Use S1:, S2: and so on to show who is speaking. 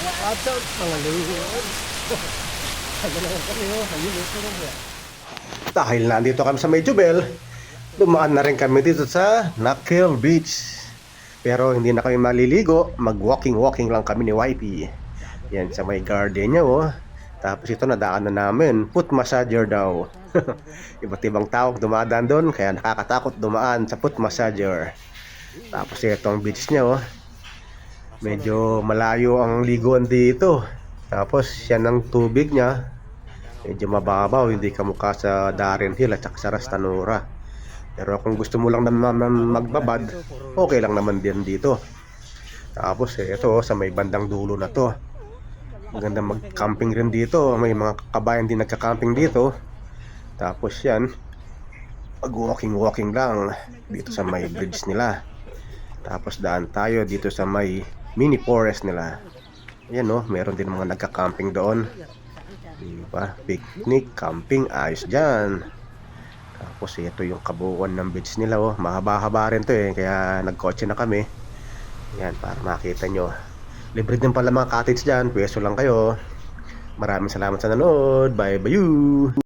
S1: Watch out mga lord. Ano naman kami ho, ayun ito na ba? Dahil nandito kami sa Medjubel, dumaan na rin kami dito sa Knuckle Beach. Pero hindi na kami maliligo, mag-walking lang kami ni YP. Yan sa may garden niya oh. Tapos ito nadaan na namin, foot massager daw. Iba't ibang tao dumadaan doon, kaya nakakatakot dumaan sa foot massager. Tapos ito ang beach niya oh. Medyo malayo ang liguan dito. Tapos yan ang tubig niya. Medyo mababaw, hindi kamukha sa Darren Hill at sa Rastanura. Pero kung gusto mo lang naman magbabad, okay lang naman din dito. Tapos ito sa may bandang dulo na to. Maganda mag-camping rin dito. May mga kabayan din nagka-camping dito. Tapos yan, mag-walking lang dito sa may bridge nila. Tapos daan tayo dito sa may mini forest nila. Ayan oh, meron din mga nagka-camping doon. Diba? Picnic, camping, ayos dyan. Tapos ito yung kabuuan ng beach nila oh. Mahaba-haba rin to eh, kaya nagkotse na kami. Yan, para makita nyo. Libre din pala mga cottage dyan, pwesto lang kayo. Maraming salamat sa nanood. Bye bye you.